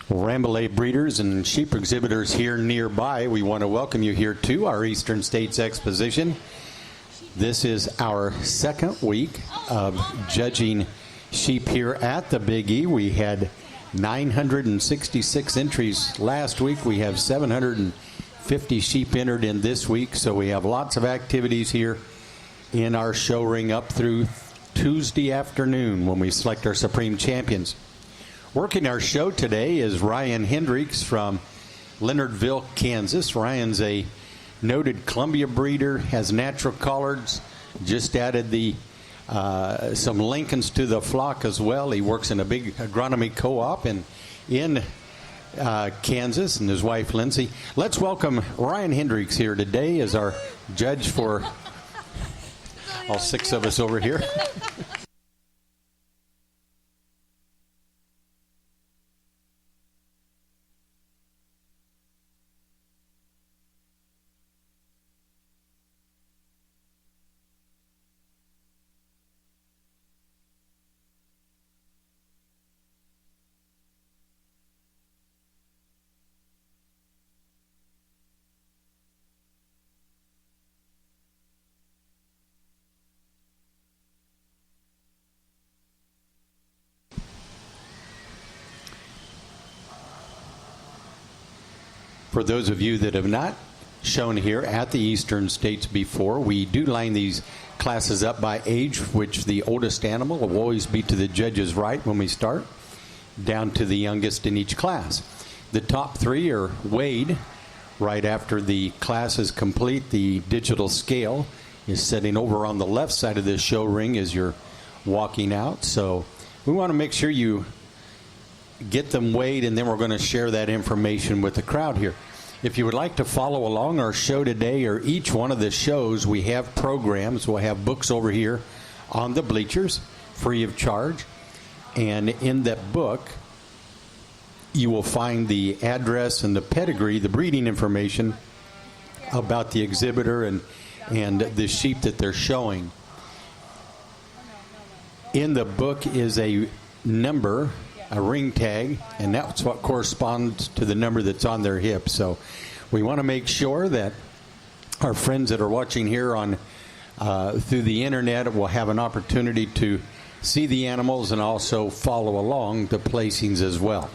Rambouillet breeders and sheep exhibitors here nearby, we want to welcome you here to our Eastern States Exposition. This is our second week of judging sheep here at the Big E. We had 966 entries last week. We have 750 sheep entered in this week, so we have lots of activities here in our show ring up through Tuesday afternoon when we select our Supreme Champions. Working our show today is Ryan Hendricks from Leonardville, Kansas. Ryan's a noted Columbia breeder, has natural collards, just added the some Lincolns to the flock as well. He works in a big agronomy co-op in Kansas, and his wife Lindsay. Let's welcome Ryan Hendricks here today as our judge for all six of us over here. For those of you that have not shown here at the Eastern States before, we do line these classes up by age, which the oldest animal will always be to the judge's right when we start, down to the youngest in each class. The top three are weighed right after the class is complete. The digital scale is sitting over on the left side of this show ring as you're walking out. So we want to make sure you get them weighed, and then we're going to share that information with the crowd here. If you would like to follow along our show today or each one of the shows, we have programs. We'll have books over here on the bleachers, free of charge. And in that book, you will find the address and the pedigree, the breeding information about the exhibitor and the sheep that they're showing. In the book is a number, a ring tag, and that's what corresponds to the number that's on their hip. So we want to make sure that our friends that are watching here on through the internet will have an opportunity to see the animals and also follow along the placings as well.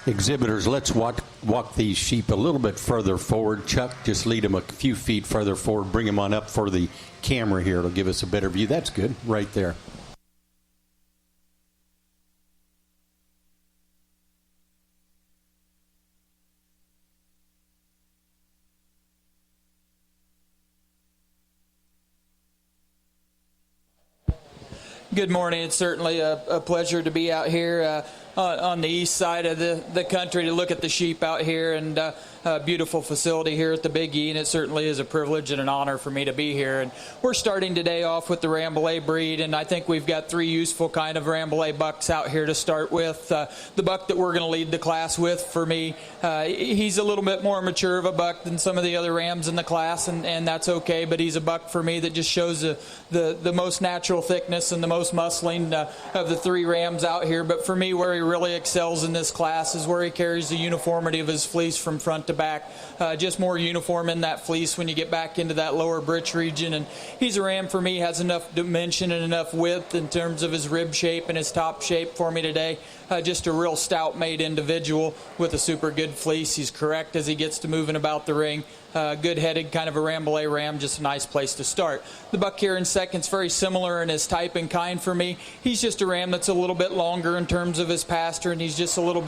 Exhibitors, let's walk these sheep a little bit further forward. Chuck, just lead them a few feet further forward. Bring them on up for the camera here. It'll give us a better view. That's good, right there. Good morning. It's certainly a pleasure to be out here on the east side of the country to look at the sheep out here, and a beautiful facility here at the Big E, and it certainly is a privilege and an honor for me to be here. And we're starting today off with the Rambouillet breed, and I think we've got three useful kind of Rambouillet bucks out here to start with. The buck that we're going to lead the class with, for me, he's a little bit more mature of a buck than some of the other rams in the class, and that's okay, but he's a buck for me that just shows the most natural thickness and the most muscling of the three rams out here. But for me, where he really excels in this class is where he carries the uniformity of his fleece from front to to back, just more uniform in that fleece when you get back into that lower britch region. And he's a ram for me, has enough dimension and enough width in terms of his rib shape and his top shape for me today. Just a real stout-made individual with a super good fleece. He's correct as he gets to moving about the ring. Good-headed, kind of a Rambouillet ram, just a nice place to start. The buck here in second's very similar in his type and kind for me. He's just a ram that's a little bit longer in terms of his pasture, and he's just a little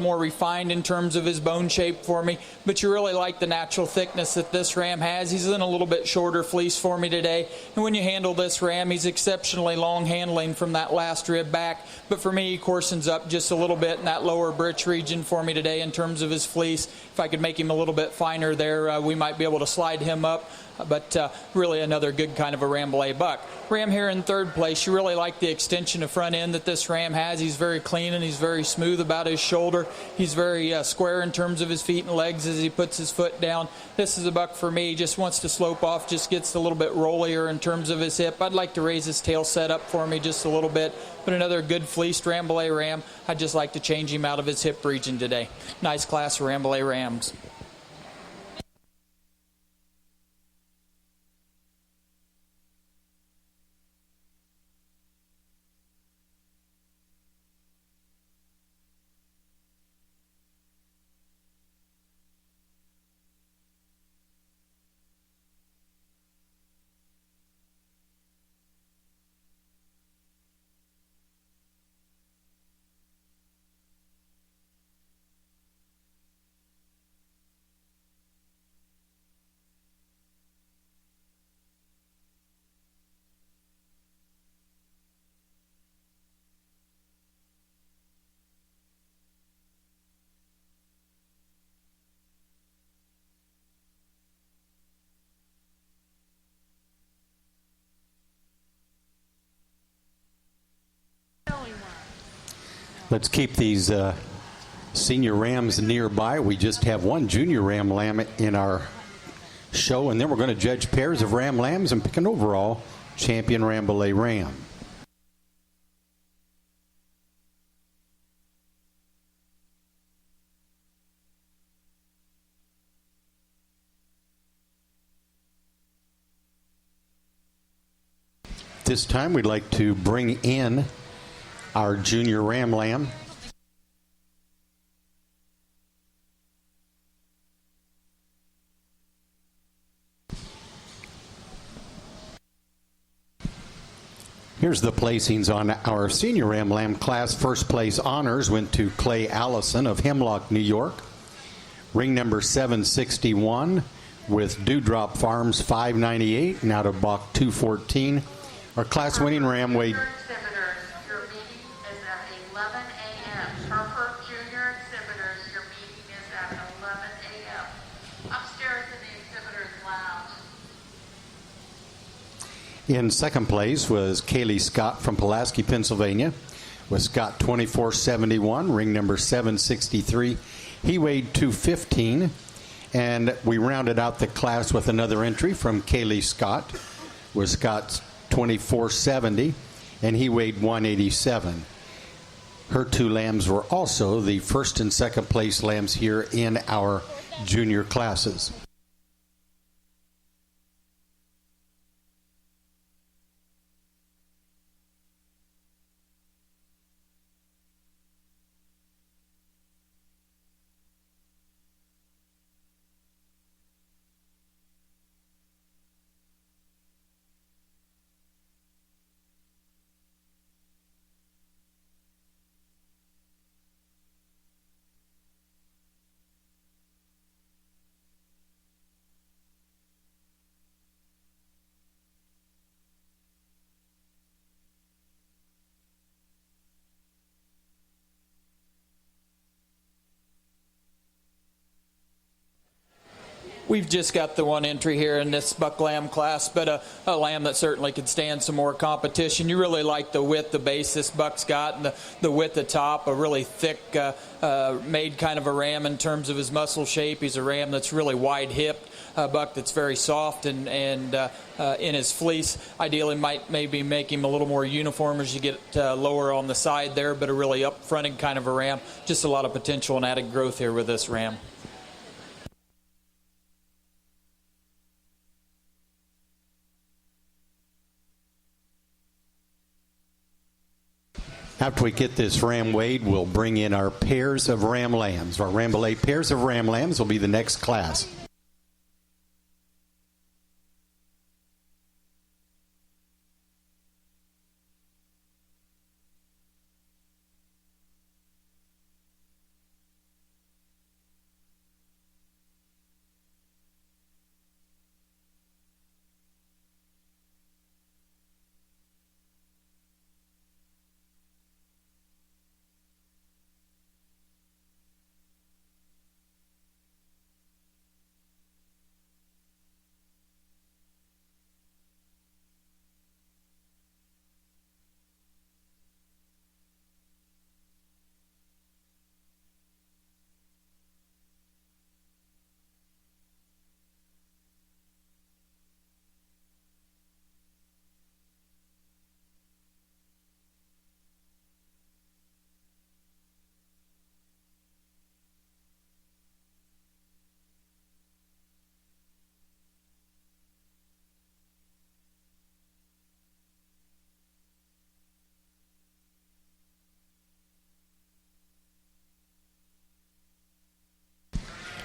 more refined in terms of his bone shape for me. But you really like the natural thickness that this ram has. He's in a little bit shorter fleece for me today. And when you handle this ram, he's exceptionally long handling from that last rib back. But for me, he coursens up just a little bit in that lower britch region for me today in terms of his fleece. If I could make him a little bit finer there, we might be able to slide him up. But really another good kind of a Rambouillet buck. Ram here in third place, you really like the extension of front end that this ram has. He's very clean and he's very smooth about his shoulder. He's very square in terms of his feet and legs as he puts his foot down. This is a buck for me, just wants to slope off, just gets a little bit rollier in terms of his hip. I'd like to raise his tail set up for me just a little bit, but another good fleeced Rambouillet ram. I'd just like to change him out of his hip region today. Nice class of Rambouillet rams. Let's keep these senior rams nearby. We just have one junior ram lamb in our show, and then we're going to judge pairs of ram lambs and pick an overall champion Rambouillet ram. This time we'd like to bring in our junior ram lamb. Here's the placings on our senior ram lamb class. First place honors went to Clay Allison of Hemlock, New York. Ring number 761 with Dewdrop Farms 598 and out of Bach 214. Our class winning ram weighed in second place was Kaylee Scott from Pulaski, Pennsylvania, with Scott 2471, ring number 763. He weighed 215, and we rounded out the class with another entry from Kaylee Scott, with Scott 2470, and he weighed 187. Her two lambs were also the first and second place lambs here in our junior classes. We've just got the one entry here in this buck lamb class, but a lamb that certainly could stand some more competition. You really like the width, the base this buck's got, and the width at top, a really thick made kind of a ram in terms of his muscle shape. He's a ram that's really wide-hipped, a buck that's very soft and in his fleece. Ideally might maybe make him a little more uniform as you get lower on the side there, but a really up-fronted kind of a ram. Just a lot of potential and added growth here with this ram. After we get this ram weighed, we'll bring in our pairs of ram lambs. Our Rambouillet pairs of ram lambs will be the next class.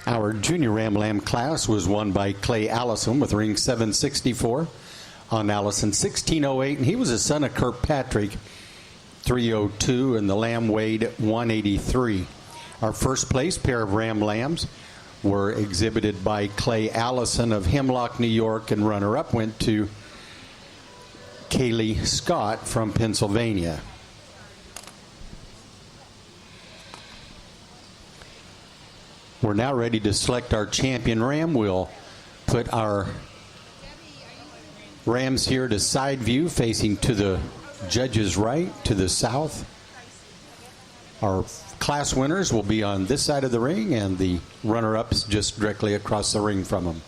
Our junior ram lamb class was won by Clay Allison with ring 764 on Allison 1608, and he was a son of Kirkpatrick 302, and the lamb weighed 183. Our first place pair of ram lambs were exhibited by Clay Allison of Hemlock, New York, and runner-up went to Kaylee Scott from Pennsylvania. We're now ready to select our champion ram. We'll put our rams here to side view, facing to the judge's right, to the south. Our class winners will be on this side of the ring, and the runner-ups just directly across the ring from them.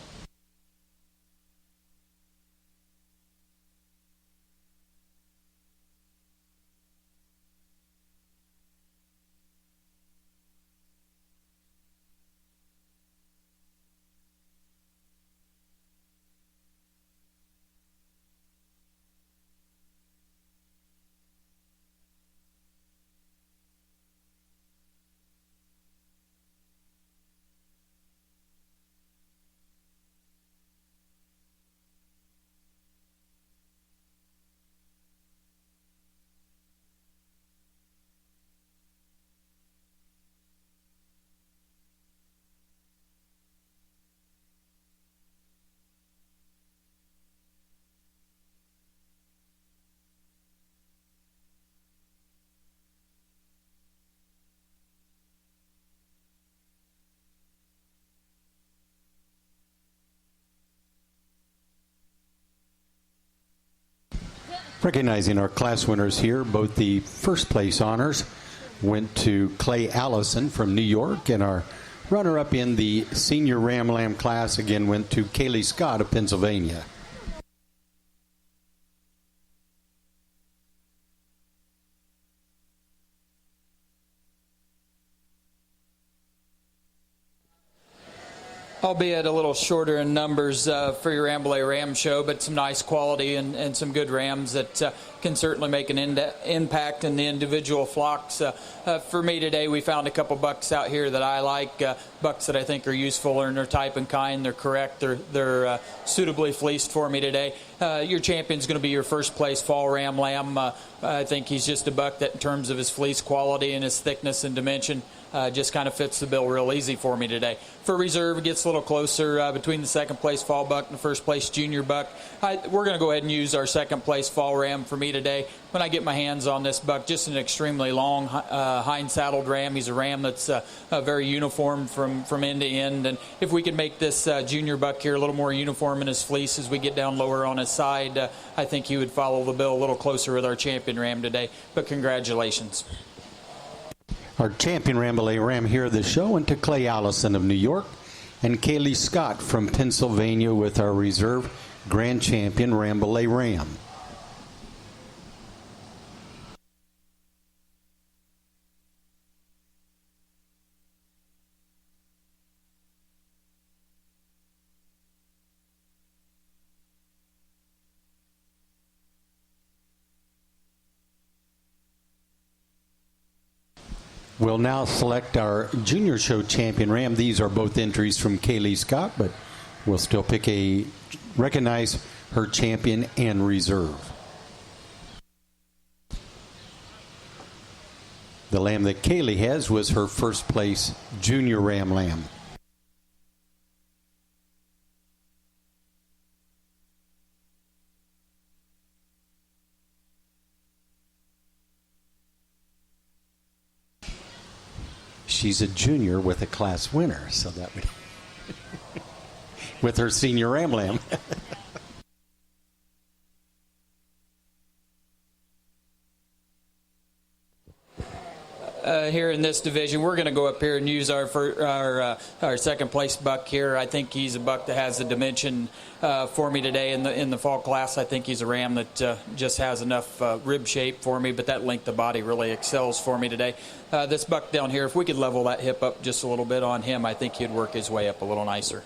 Recognizing our class winners here, both the first place honors went to Clay Allison from New York, and our runner-up in the senior ram lamb class again went to Kaylee Scott of Pennsylvania. Albeit a little shorter in numbers for your Rambouillet Ram Show, but some nice quality and some good rams that can certainly make an impact in the individual flocks. For me today, we found a couple bucks out here that I like, bucks that I think are useful in their type and kind. They're correct. They're suitably fleeced for me today. Your champion's going to be your first place fall ram lamb. I think he's just a buck that in terms of his fleece quality and his thickness and dimension just kind of fits the bill real easy for me today. For reserve, it gets a little closer between the second place fall buck and the first place junior buck. We're going to go ahead and use our second place fall ram for me today. When I get my hands on this buck, just an extremely long hind saddled ram. He's a ram that's very uniform from end to end. And if we can make this junior buck here a little more uniform in his fleece as we get down lower on his side, I think he would follow the bill a little closer with our champion ram today. But congratulations. Our champion Rambouillet ram here at the show went to Clay Allison of New York and Kaylee Scott from Pennsylvania with our reserve grand champion Rambouillet ram. We'll now select our junior show champion ram. These are both entries from Kaylee Scott, but we'll still recognize her champion and reserve. The lamb that Kaylee has was her first place junior ram lamb. She's a junior with a class winner, so that would with her senior ram lamb. Here in this division, we're going to go up here and use our second place buck here. I think he's a buck that has the dimension for me today in the fall class. I think he's a ram that just has enough rib shape for me, but that length of body really excels for me today. This buck down here, if we could level that hip up just a little bit on him, I think he'd work his way up a little nicer.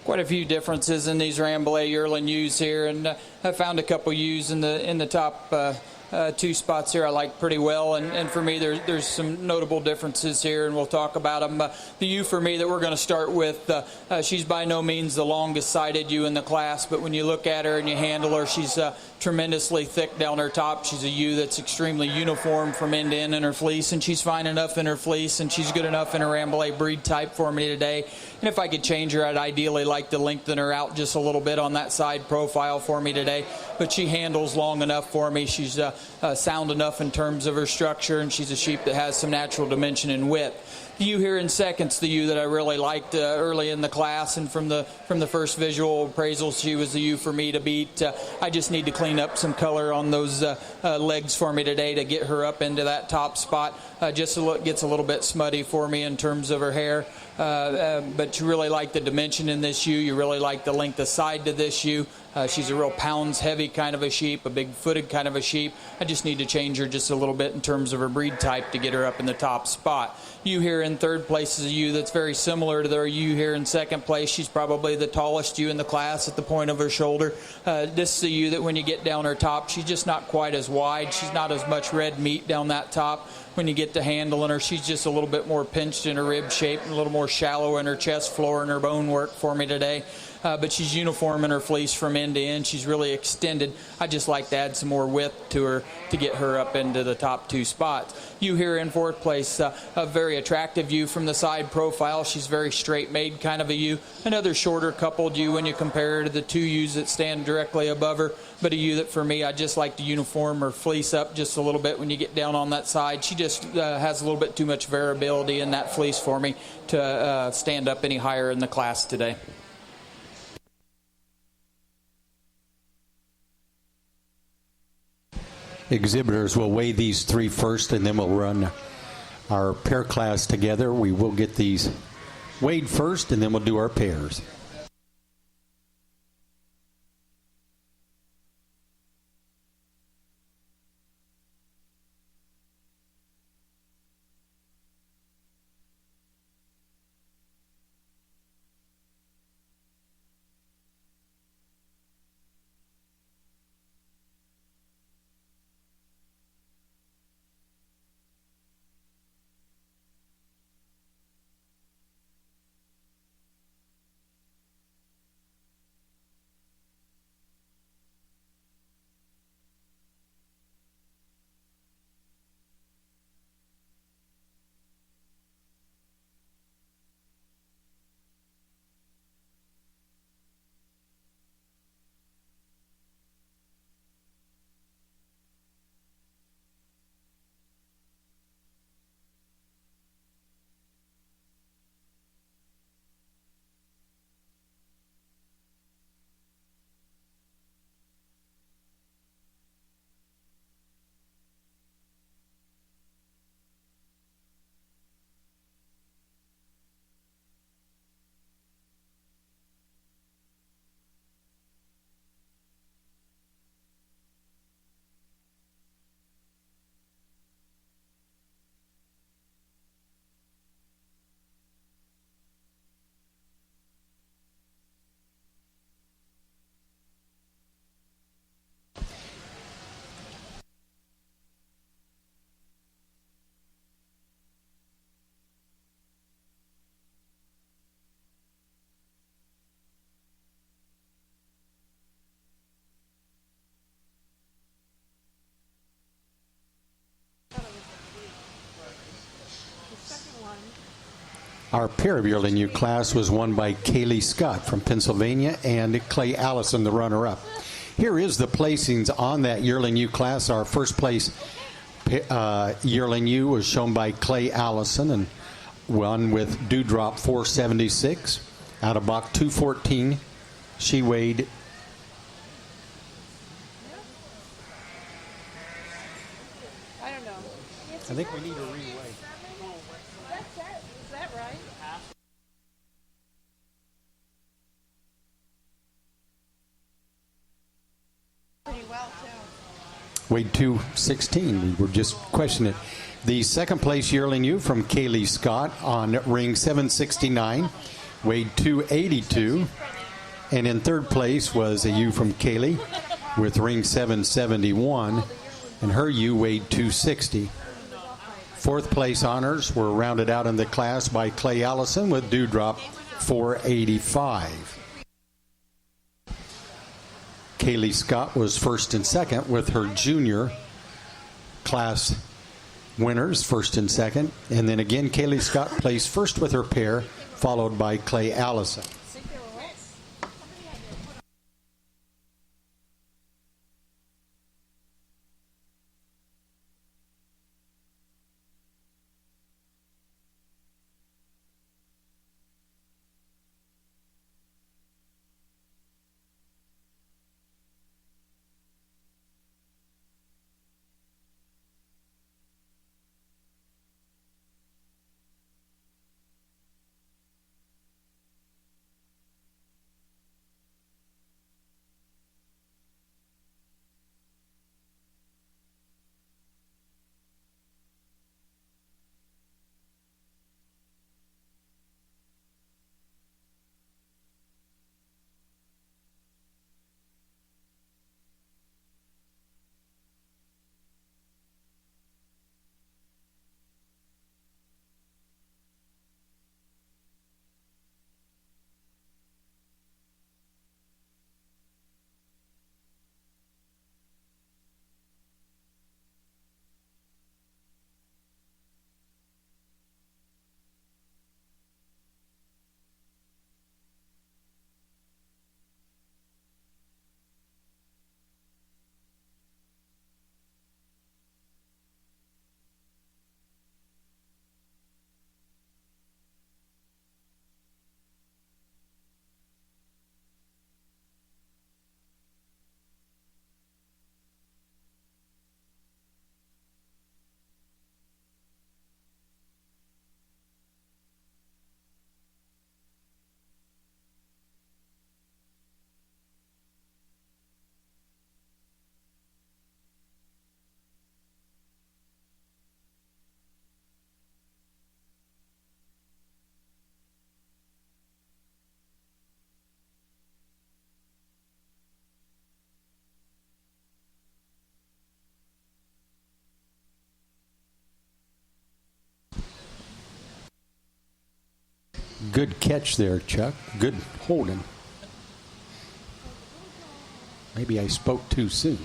quite a few differences in these Rambouillet yearling ewes here, and I found a couple ewes in the top two spots here I like pretty well, and for me there's some notable differences here, and we'll talk about them. The ewe for me that we're going to start with, she's by no means the longest sided ewe in the class, but when you look at her and you handle her, she's tremendously thick down her top. She's a ewe that's extremely uniform from end to end in her fleece, and she's fine enough in her fleece, and she's good enough in her Rambouillet breed type for me today. And if I could change her, I'd ideally like to lengthen her out just a little bit on that side profile for me today, but she handles long enough for me. She's sound enough in terms of her structure, and she's a sheep that has some natural dimension and width. The ewe here in second's the ewe that I really liked early in the class, and from the first visual appraisals, she was the ewe for me to beat. I just need to clean up some color on those legs for me today to get her up into that top spot. Just gets a little bit smutty for me in terms of her hair, but you really like the dimension in this ewe. You really like the length of side to this ewe. She's a real pounds heavy kind of a sheep, a big footed kind of a sheep. I just need to change her just a little bit in terms of her breed type to get her up in the top spot. Ewe here in third place is a ewe that's very similar to their ewe here in second place. She's probably the tallest ewe in the class at the point of her shoulder. This is a ewe that when you get down her top, she's just not quite as wide. She's not as much red meat down that top. When you get to handling her, she's just a little bit more pinched in her rib shape and a little more shallow in her chest floor and her bone work for me today. But she's uniform in her fleece from end to end. She's really extended. I just like to add some more width to her to get her up into the top two spots. Ewe here in fourth place, a very attractive ewe from the side profile. She's very straight made kind of a ewe. Another shorter coupled ewe when you compare her to the two ewes that stand directly above her. But a ewe that for me, I just like to uniform her fleece up just a little bit when you get down on that side. She just has a little bit too much variability in that fleece for me to stand up any higher in the class today. Exhibitors will weigh these three first, and then we'll run our pair class together. We will get these weighed first, and then we'll do our pairs. Our pair of yearling ewe class was won by Kaylee Scott from Pennsylvania and Clay Allison, the runner-up. Here is the placings on that yearling ewe class. Our first place yearling ewe was shown by Clay Allison and won with Dewdrop 476 out of Bach 214. She weighed I don't know. I think we need to reweigh. Is that right? Pretty well, too. Weighed 216. We were just questioning it. The second place yearling ewe from Kaylee Scott on ring 769 weighed 282. And in third place was a ewe from Kaylee with ring 771, and her ewe weighed 260. Fourth place honors were rounded out in the class by Clay Allison with Dewdrop 485. Kaylee Scott was first and second with her junior class winners, first and second. And then again, Kaylee Scott placed first with her pair, followed by Clay Allison. Good catch there, Chuck. Good holding. Maybe I spoke too soon.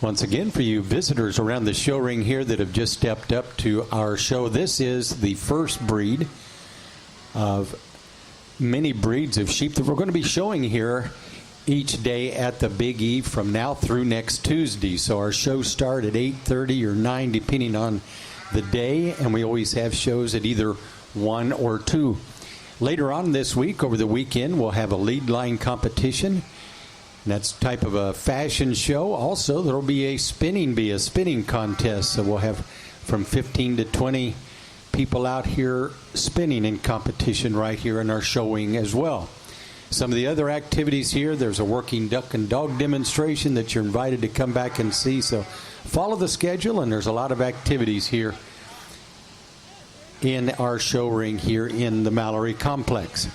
Once again, for you visitors around the show ring here that have just stepped up to our show, this is the first breed of many breeds of sheep that we're going to be showing here each day at the Big E from now through next Tuesday. So our shows start at 8:30 or 9, depending on the day, and we always have shows at either 1 or 2. Later on this week, over the weekend, we'll have a lead line competition. And that's type of a fashion show. Also, there will be a spinning contest. So we'll have from 15 to 20 people out here spinning in competition right here in our showing as well. Some of the other activities here, there's a working duck and dog demonstration that you're invited to come back and see. So follow the schedule, and there's a lot of activities here in our show ring here in the Mallory Complex.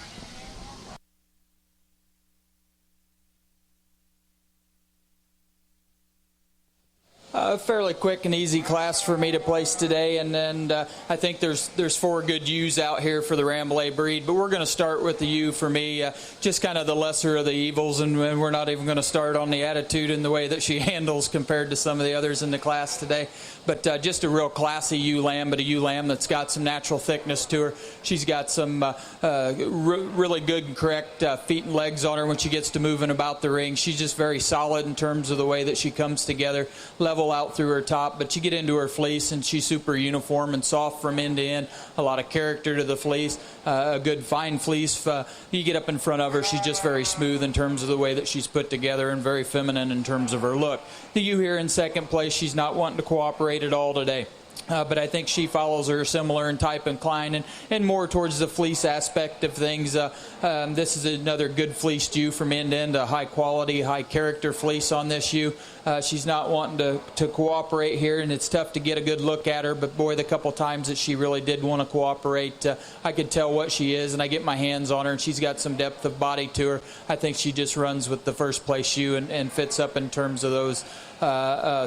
A fairly quick and easy class for me to place today, and I think there's 4 good ewes out here for the Rambouillet breed, but we're going to start with the ewe for me, just kind of the lesser of the evils, and we're not even going to start on the attitude and the way that she handles compared to some of the others in the class today. But just a real classy ewe lamb, but a ewe lamb that's got some natural thickness to her. She's got some really good and correct feet and legs on her when she gets to moving about the ring. She's just very solid in terms of the way that she comes together, level out through her top, but you get into her fleece and she's super uniform and soft from end to end. A lot of character to the fleece, a good fine fleece. You get up in front of her, she's just very smooth in terms of the way that she's put together and very feminine in terms of her look. The ewe here in second place, she's not wanting to cooperate at all today. But I think she follows her similar in type and cline and more towards the fleece aspect of things. This is another good fleeced ewe from end to end, a high quality, high character fleece on this ewe. She's not wanting to cooperate here, and it's tough to get a good look at her, but boy, the couple times that she really did want to cooperate, I could tell what she is, and I get my hands on her, and she's got some depth of body to her. I think she just runs with the first place ewe and fits up in terms of those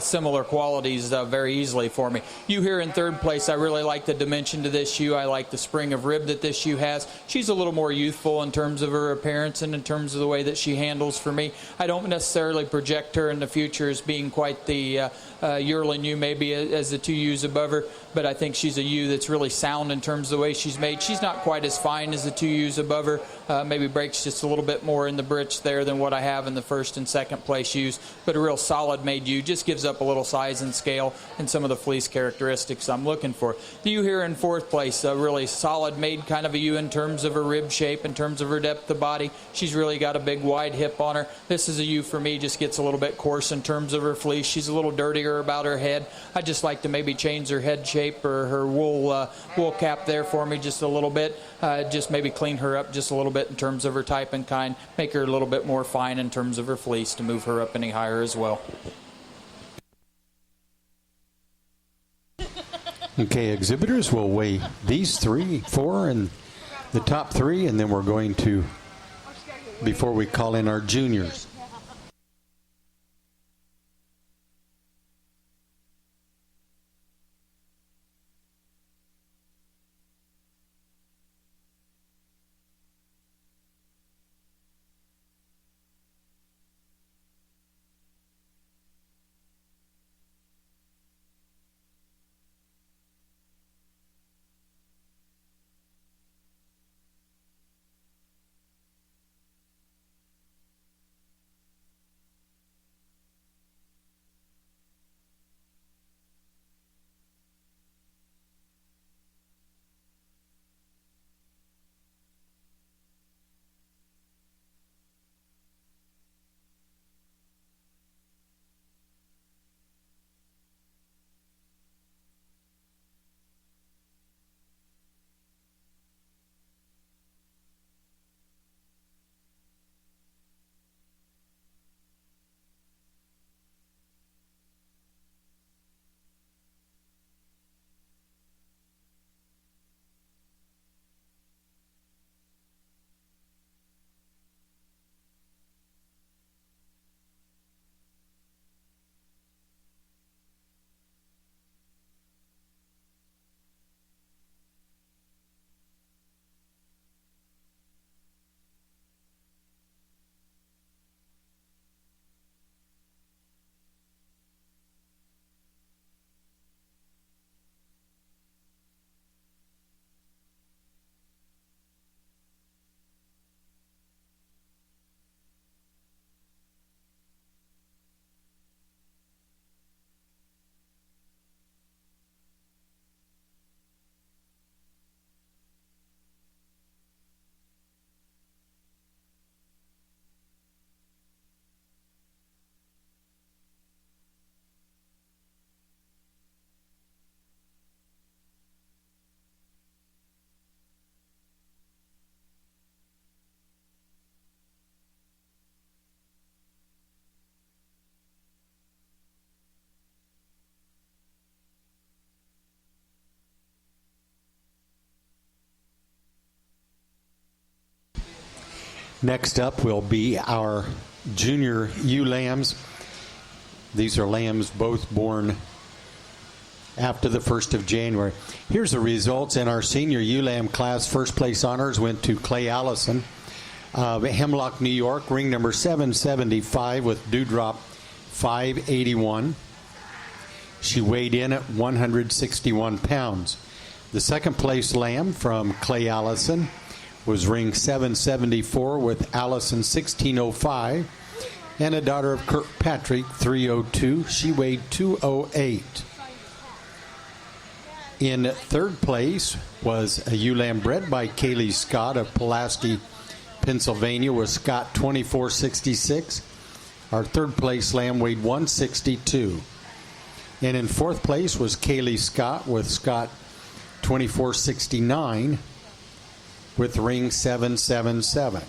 similar qualities very easily for me. Ewe here in third place, I really like the dimension to this ewe. I like the spring of rib that this ewe has. She's a little more youthful in terms of her appearance and in terms of the way that she handles for me. I don't necessarily project her in the future as being quite the yearling ewe, maybe as the 2 ewes above her, but I think she's a ewe that's really sound in terms of the way she's made. She's not quite as fine as the 2 ewes above her. Maybe breaks just a little bit more in the britch there than what I have in the first and second place ewes, but a real solid made ewe. Just gives up a little size and scale and some of the fleece characteristics I'm looking for. The ewe here in fourth place, a really solid made kind of a ewe in terms of her rib shape, in terms of her depth of body. She's really got a big wide hip on her. This is a ewe for me, just gets a little bit coarse in terms of her fleece. She's a little dirtier about her head. I just like to maybe change her head shape or her wool cap there for me just a little bit. Just maybe clean her up just a little bit in terms of her type and kind. Make her a little bit more fine in terms of her fleece to move her up any higher as well. Okay, exhibitors will weigh these 3, 4, and the top 3, and then we're going to, before we call in our juniors. Next up will be our junior ewe lambs. These are lambs both born after the 1st of January. Here's the results in our senior ewe lamb class. First place honors went to Clay Allison of Hemlock, New York, ring number 775 with dewdrop 581. She weighed in at 161 pounds. The second place lamb from Clay Allison was ring 774 with Allison 1605, and a daughter of Kirkpatrick 302. She weighed 208. In third place was a ewe lamb bred by Kaylee Scott of Pulaski, Pennsylvania, with Scott 2466. Our third place lamb weighed 162. And in fourth place was Kaylee Scott with Scott 2469 with ring 777.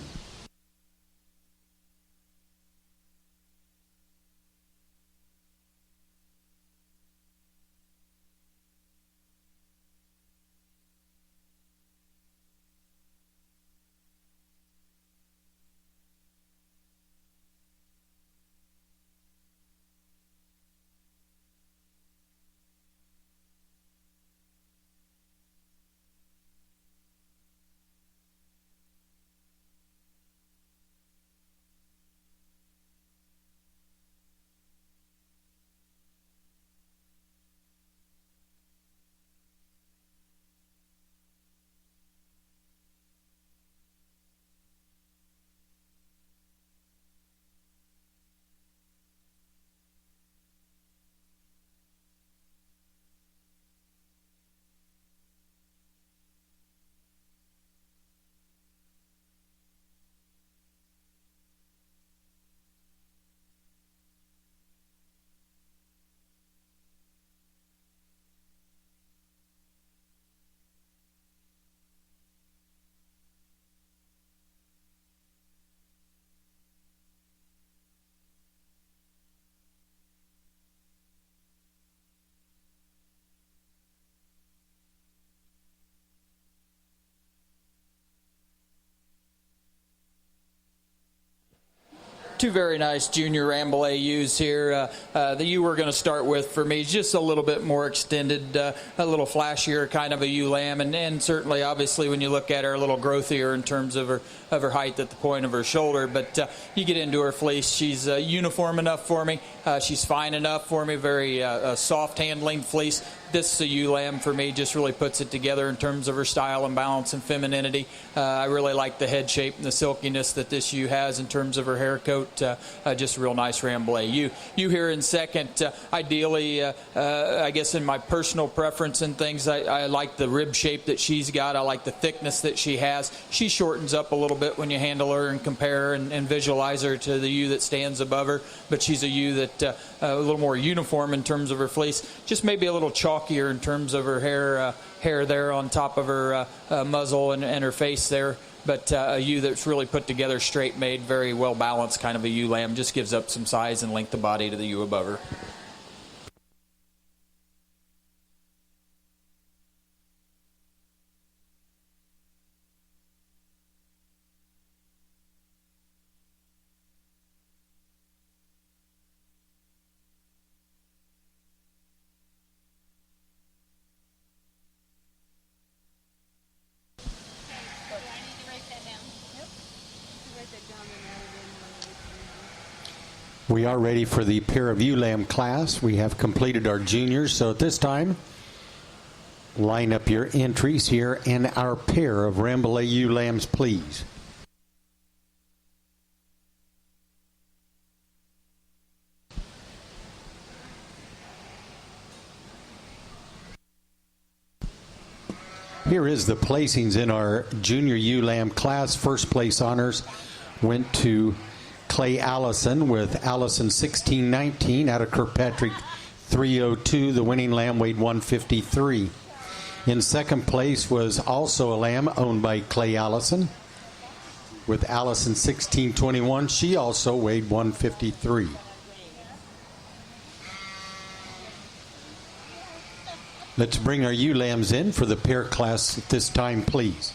Two very nice junior Rambouillet ewes here. The ewe we're going to start with for me is just a little bit more extended, a little flashier kind of a ewe lamb, and certainly, obviously, when you look at her, a little growthier in terms of her height at the point of her shoulder. But you get into her fleece, she's uniform enough for me. She's fine enough for me. Very soft handling fleece. This ewe lamb for me just really puts it together in terms of her style and balance and femininity. I really like the head shape and the silkiness that this ewe has in terms of her hair coat. Just a real nice Rambouillet. You here in second. Ideally, I guess in my personal preference and things, I like the rib shape that she's got. I like the thickness that she has. She shortens up a little bit when you handle her and compare and visualize her to the ewe that stands above her. But she's a ewe that a little more uniform in terms of her fleece. Just maybe a little chalkier in terms of her hair there on top of her muzzle and her face there. But a ewe that's really put together, straight made, very well balanced kind of a ewe lamb. Just gives up some size and length of body to the ewe above her. We are ready for the pair of ewe lamb class. We have completed our juniors, so at this time, line up your entries here and our pair of Rambouillet ewe lambs, please. Here is the placings in our junior ewe lamb class. First place honors went to Clay Allison with Allison 1619 out of Kirkpatrick 302. The winning lamb weighed 153. In second place was also a lamb owned by Clay Allison with Allison 1621. She also weighed 153. Let's bring our ewe lambs in for the pair class at this time, please.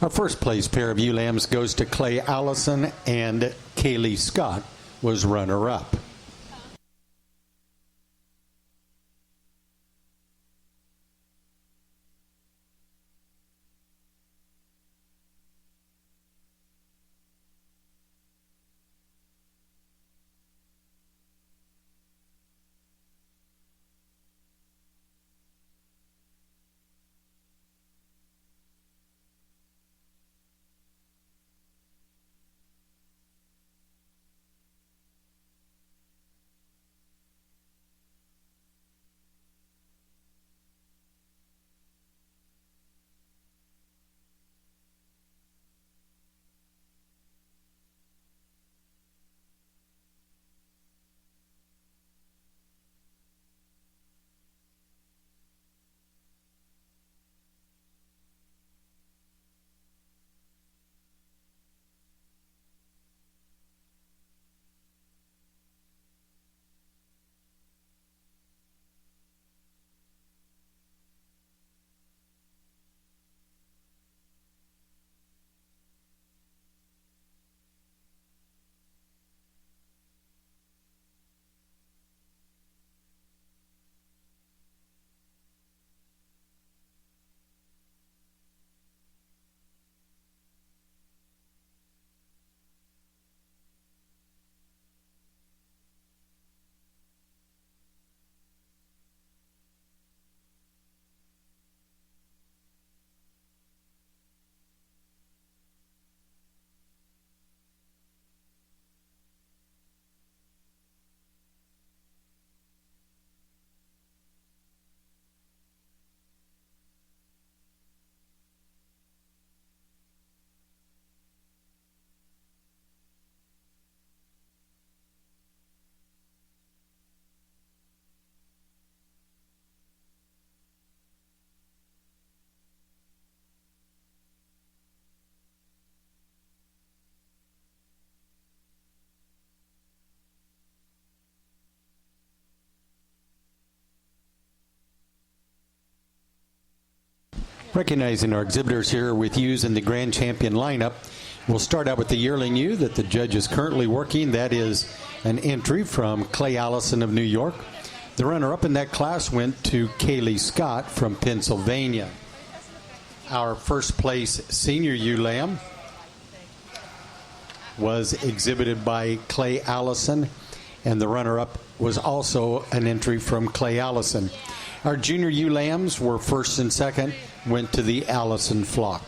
Our first place pair of ewe lambs goes to Clay Allison, and Kaylee Scott was runner-up. Recognizing our exhibitors here with ewes in the Grand Champion lineup, we'll start out with the yearling ewe that the judge is currently working. That is an entry from Clay Allison of New York. The runner-up in that class went to Kaylee Scott from Pennsylvania. Our first place senior ewe lamb was exhibited by Clay Allison, and the runner-up was also an entry from Clay Allison. Our junior ewe lambs were first and second, went to the Allison flock.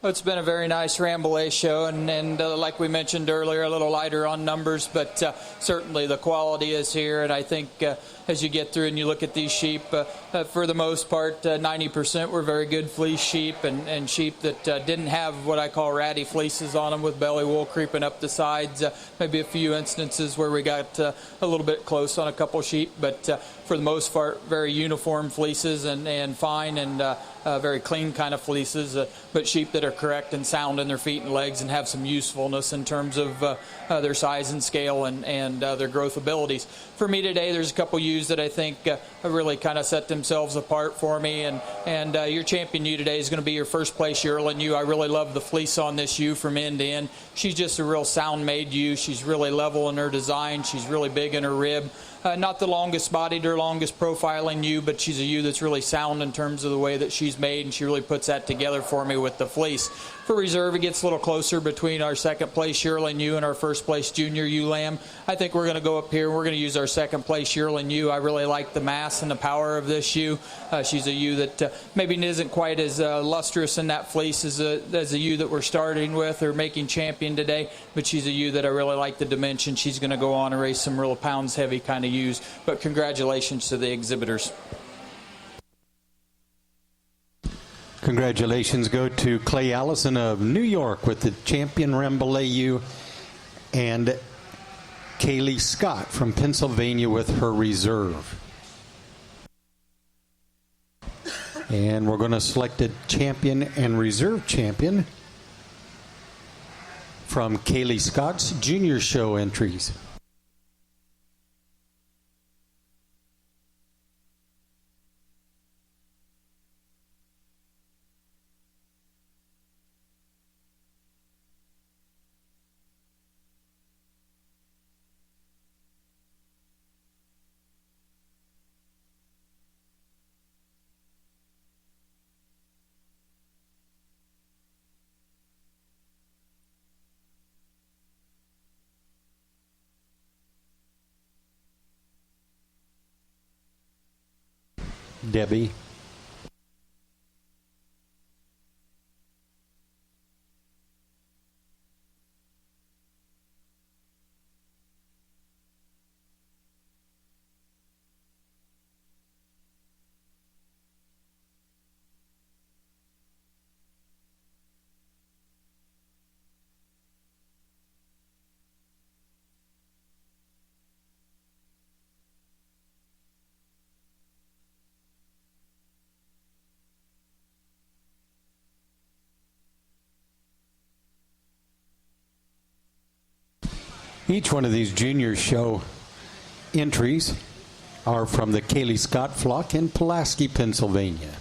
It's been a very nice Rambouillet show, and like we mentioned earlier, a little lighter on numbers, but certainly the quality is here. And I think as you get through and you look at these sheep, for the most part, 90% were very good fleece sheep, and sheep that didn't have what I call ratty fleeces on them with belly wool creeping up the sides. Maybe a few instances where we got a little bit close on a couple sheep, but for the most part, very uniform fleeces and fine and very clean kind of fleeces, but sheep that are correct and sound in their feet and legs and have some usefulness in terms of their size and scale and their growth abilities. For me today, there's a couple ewes that I think really kind of set themselves apart for me, and your champion ewe today is going to be your first place yearling ewe. I really love the fleece on this ewe from end to end. She's just a real sound made ewe. She's really level in her design. She's really big in her rib. Not the longest bodied or longest profiling ewe, but she's a ewe that's really sound in terms of the way that she's made, and she really puts that together for me with the fleece. For reserve, it gets a little closer between our second place yearling ewe and our first place junior ewe lamb. I think we're going to go up here and we're going to use our second place yearling ewe. I really like the mass and the power of this ewe. She's a ewe that maybe isn't quite as lustrous in that fleece as a ewe that we're starting with or making champion today, but she's a ewe that I really like the dimension. She's going to go on and raise some real pounds heavy kind of ewes. But congratulations to the exhibitors. Congratulations go to Clay Allison of New York with the champion Rambouillet ewe, and Kaylee Scott from Pennsylvania with her reserve. And we're going to select a champion and reserve champion from Kaylee Scott's junior show entries. Debbie. Each one of these junior show entries are from the Kaylee Scott flock in Pulaski, Pennsylvania.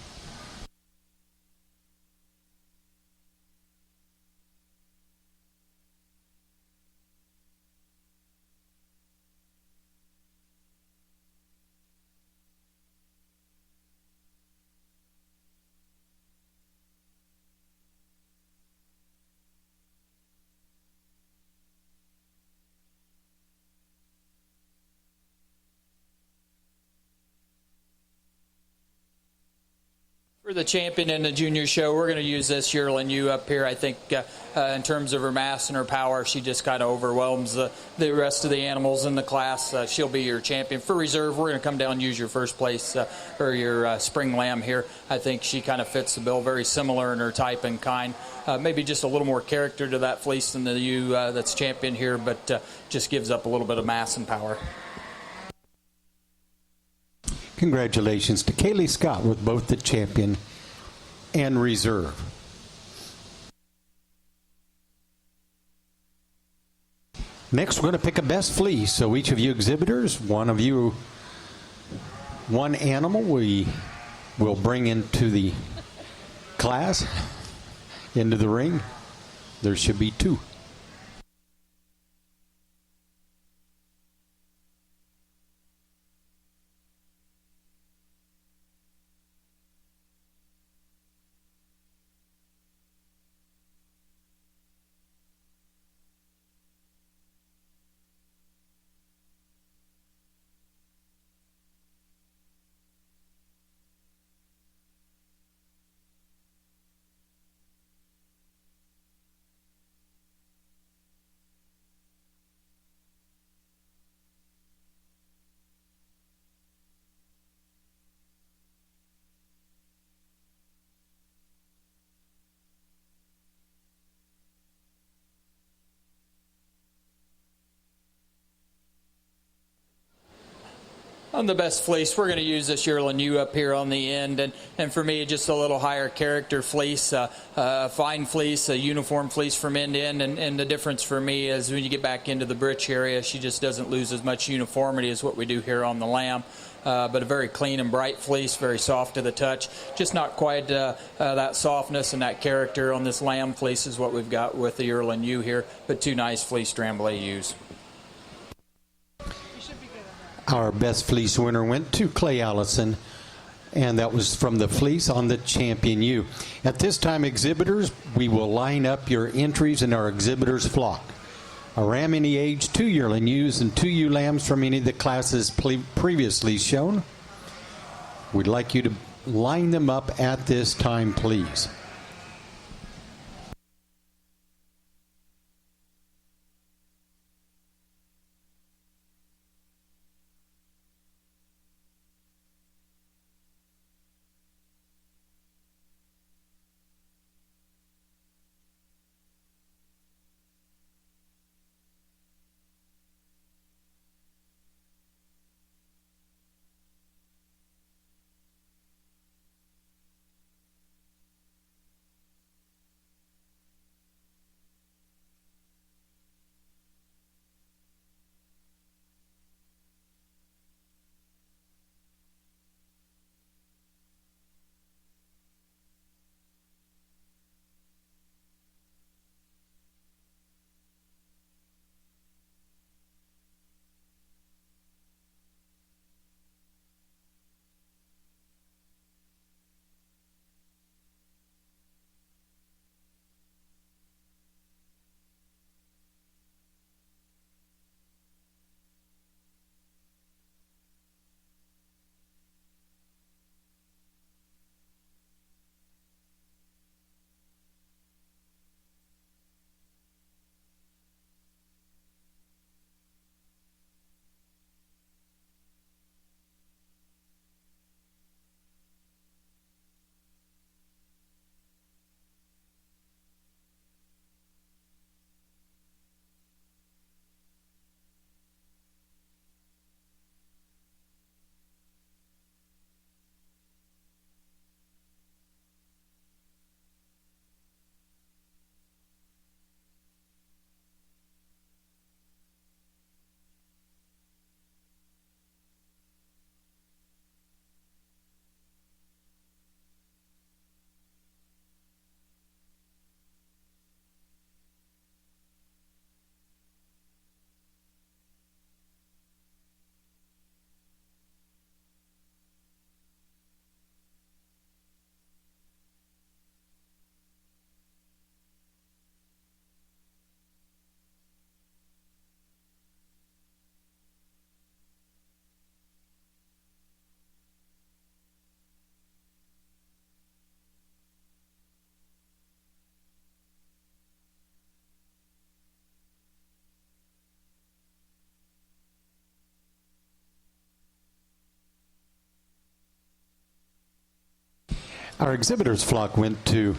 For the champion in the junior show, we're going to use this yearling ewe up here. I think in terms of her mass and her power, she just kind of overwhelms the rest of the animals in the class. She'll be your champion. For reserve, we're going to come down and use your first place or your spring lamb here. I think she kind of fits the bill, very similar in her type and kind. Maybe just a little more character to that fleece than the ewe that's champion here, but just gives up a little bit of mass and power. Congratulations to Kaylee Scott with both the champion and reserve. Next, we're going to pick a best fleece. So each of you exhibitors, one of you, one animal we will bring into the class, into the ring. There should be two. on the best fleece, we're going to use this Yearling U up here on the end, and for me, just a little higher character fleece, fine fleece, a uniform fleece from end to end, and the difference for me is when you get back into the breech area, she just doesn't lose as much uniformity as what we do here on the lamb. But a very clean and bright fleece, very soft to the touch. Just not quite that softness and that character on this lamb fleece is what we've got with the Yearling U here, but two nice fleece Rambouillet U's. Our best fleece winner went to Clay Allison, and that was from the fleece on the Champion U. At this time, exhibitors, we will line up your entries in our exhibitors flock. A ram any age, 2 Yearling U's, and 2 ewe lambs from any of the classes previously shown. We'd like you to line them up at this time, please. Our exhibitors flock went to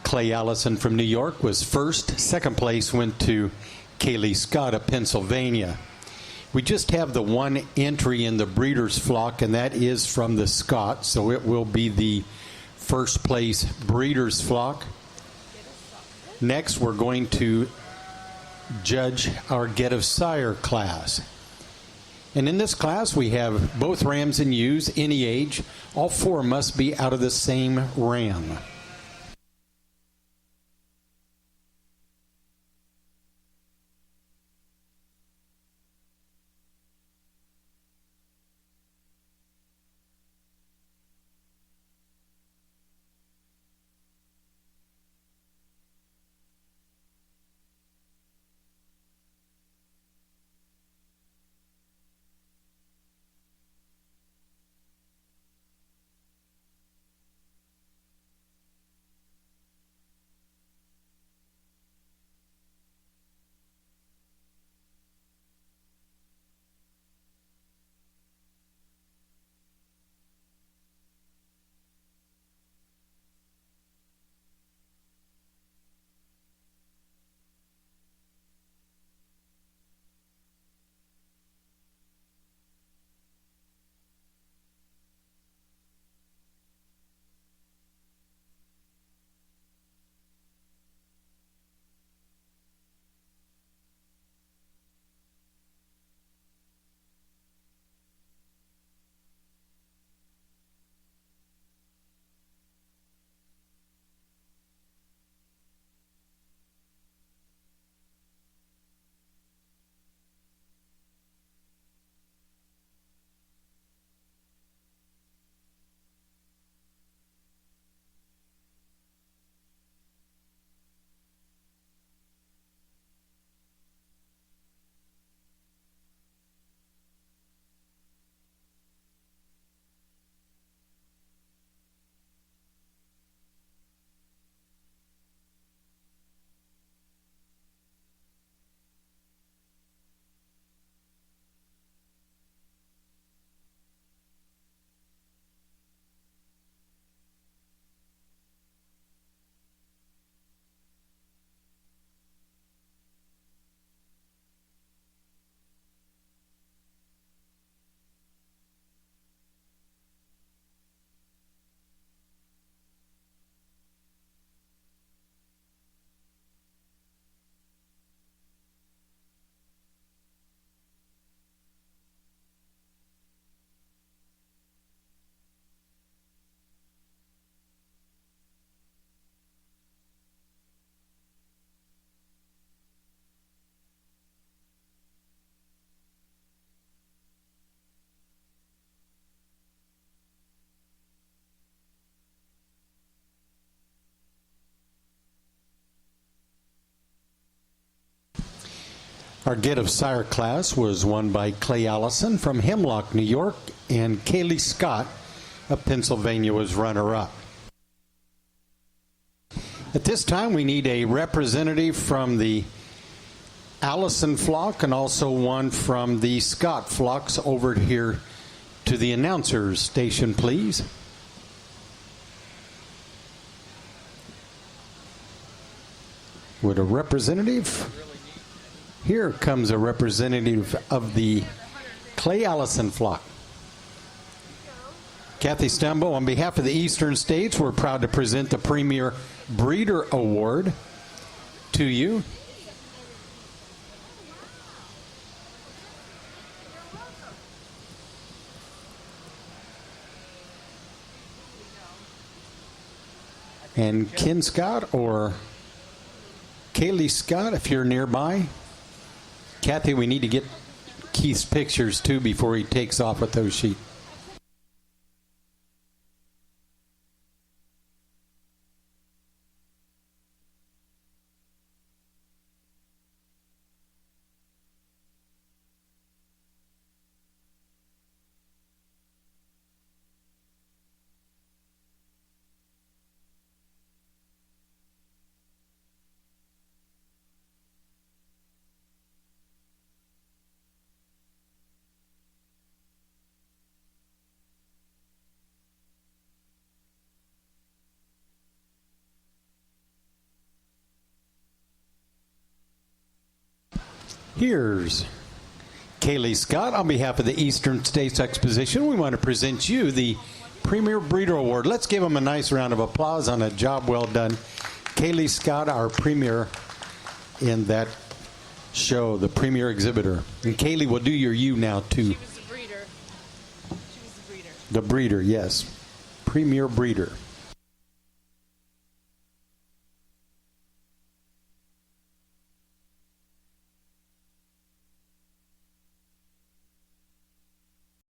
Clay Allison from New York, was first. Second place went to Kaylee Scott of Pennsylvania. We just have the one entry in the breeders flock, and that is from the Scott, so it will be the first place breeders flock. Next, we're going to judge our Get of Sire class. And in this class, we have both rams and ewes, any age. All 4 must be out of the same ram. Our Get of Sire class was won by Clay Allison from Hemlock, New York, and Kaylee Scott of Pennsylvania was runner-up. At this time, we need a representative from the Allison flock and also one from the Scott flocks over here to the announcer's station, please. Would a representative? Here comes a representative of the Clay Allison flock. Kathy Stumbo, on behalf of the Eastern States, we're proud to present the Premier Breeder Award to you. And Ken Scott or Kaylee Scott, if you're nearby. Kathy, we need to get Keith's pictures too before he takes off with those sheep. Here's Kaylee Scott. On behalf of the Eastern States Exposition, we want to present you the Premier Breeder Award. Let's give them a nice round of applause on a job well done. Kaylee Scott, our premier in that show, the Premier Exhibitor. And Kaylee will do your you now, too. She was the breeder. She was the breeder. The breeder, yes. Premier Breeder.